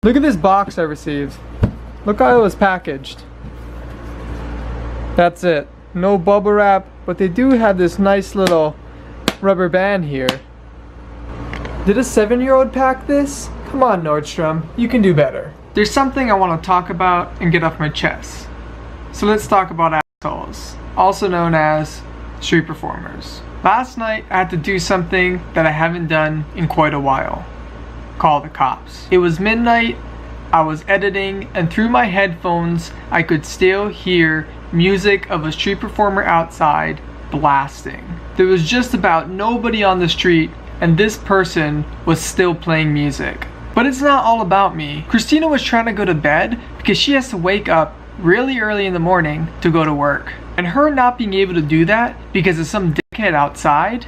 Look at this box I received. Look how it was packaged. That's it. No bubble wrap, but they do have this nice little rubber band here. Did a 7-year-old pack this? Come on, Nordstrom, you can do better. There's something I want to talk about and get off my chest. So let's talk about assholes, also known as street performers. Last night I had to do something that I haven't done in quite a while. Call the cops. It was midnight, I was editing, and through my headphones I could still hear music of a street performer outside blasting. There was just about nobody on the street, and this person was still playing music. But it's not all about me. Christina was trying to go to bed because she has to wake up really early in the morning to go to work. And her not being able to do that because of some dickhead outside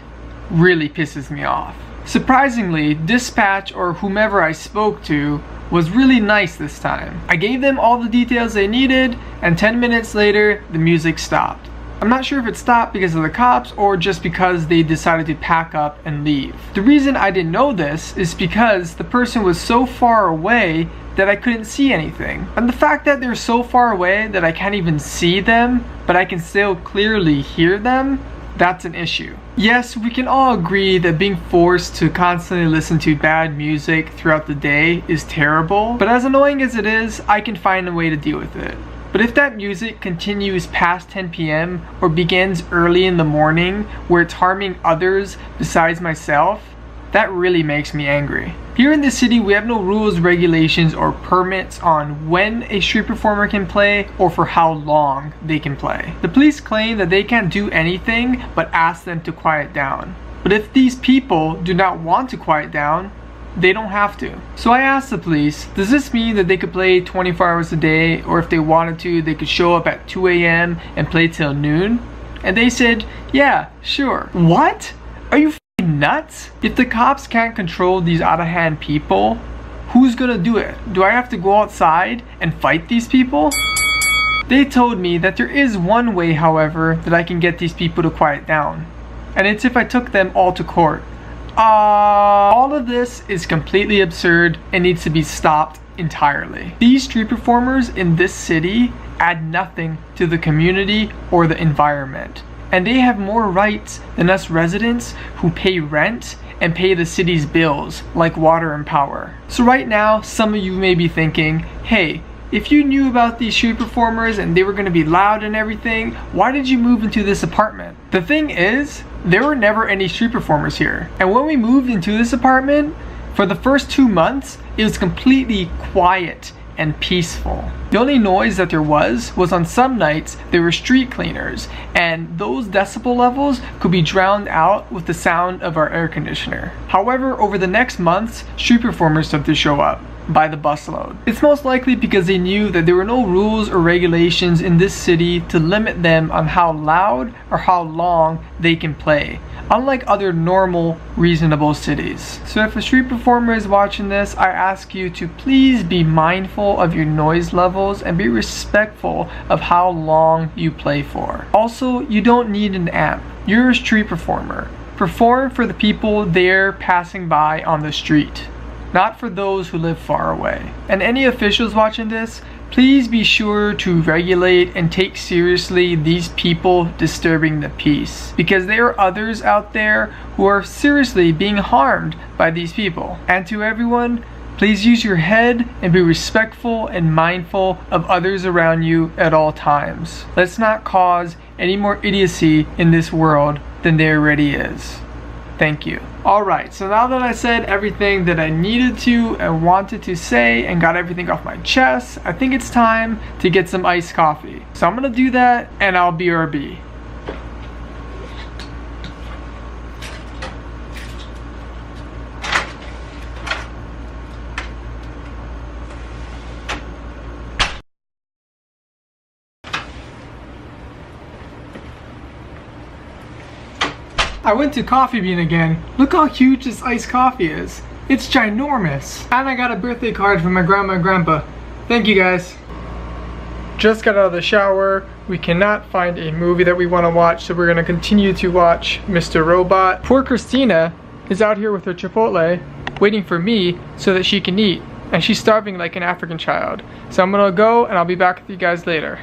really pisses me off. Surprisingly, dispatch or whomever I spoke to was really nice this time. I gave them all the details they needed, and 10 minutes later, the music stopped. I'm not sure if it stopped because of the cops or just because they decided to pack up and leave. The reason I didn't know this is because the person was so far away that I couldn't see anything. And the fact that they're so far away that I can't even see them, but I can still clearly hear them, that's an issue. Yes, we can all agree that being forced to constantly listen to bad music throughout the day is terrible, but as annoying as it is, I can find a way to deal with it. But if that music continues past 10 p.m. or begins early in the morning where it's harming others besides myself, that really makes me angry. Here in the city, we have no rules, regulations, or permits on when a street performer can play or for how long they can play. The police claim that they can't do anything but ask them to quiet down. But if these people do not want to quiet down, they don't have to. So I asked the police, does this mean that they could play 24 hours a day, or if they wanted to, they could show up at 2 a.m. and play till noon? And they said, yeah, sure. What? Are you nuts? If the cops can't control these out-of-hand people, who's gonna do it? Do I have to go outside and fight these people? They told me that there is one way, however, that I can get these people to quiet down. And it's if I took them all to court. All of this is completely absurd and needs to be stopped entirely. These street performers in this city add nothing to the community or the environment. And they have more rights than us residents who pay rent and pay the city's bills like water and power. So right now, some of you may be thinking, hey, if you knew about these street performers and they were going to be loud and everything, why did you move into this apartment? The thing is, there were never any street performers here. And when we moved into this apartment, for the first 2 months, it was completely quiet and peaceful. The only noise that there was on some nights there were street cleaners, and those decibel levels could be drowned out with the sound of our air conditioner. However, over the next months, street performers started to show up by the busload. It's most likely because they knew that there were no rules or regulations in this city to limit them on how loud or how long they can play, unlike other normal, reasonable cities. So if a street performer is watching this, I ask you to please be mindful of your noise levels and be respectful of how long you play for. Also, you don't need an amp. You're a street performer. Perform for the people there passing by on the street, not for those who live far away. And any officials watching this, please be sure to regulate and take seriously these people disturbing the peace, because there are others out there who are seriously being harmed by these people. And to everyone, please use your head and be respectful and mindful of others around you at all times. Let's not cause any more idiocy in this world than there already is. Thank you. Alright, so now that I said everything that I needed to and wanted to say and got everything off my chest, I think it's time to get some iced coffee. So I'm gonna do that and I'll BRB. I went to Coffee Bean again. Look how huge this iced coffee is. It's ginormous. And I got a birthday card from my grandma and grandpa. Thank you guys. Just got out of the shower. We cannot find a movie that we want to watch, so we're going to continue to watch Mr. Robot. Poor Christina is out here with her Chipotle waiting for me so that she can eat. and she's starving like an African child. So I'm gonna go and I'll be back with you guys later.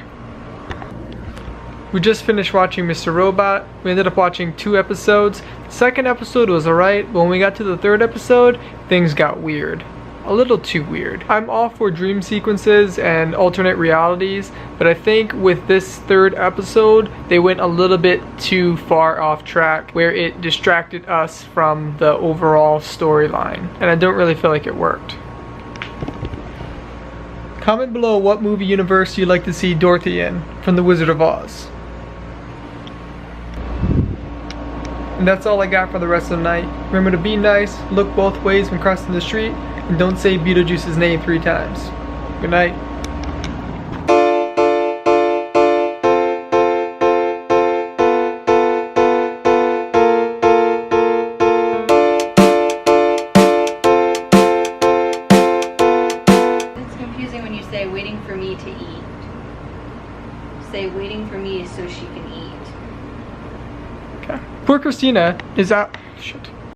We just finished watching Mr. Robot. We ended up watching 2 episodes. The second episode was alright, but when we got to the 3rd episode, things got weird. A little too weird. I'm all for dream sequences and alternate realities, but I think with this 3rd episode, they went a little bit too far off track where it distracted us from the overall storyline, and I don't really feel like it worked. Comment below what movie universe you'd like to see Dorothy in from The Wizard of Oz. And that's all I got for the rest of the night. Remember to be nice, look both ways when crossing the street, and don't say Beetlejuice's name 3 times. Good night. It's confusing when you say waiting for me to eat. Say waiting for me so she can eat. Okay. Poor Christina is out. Shit.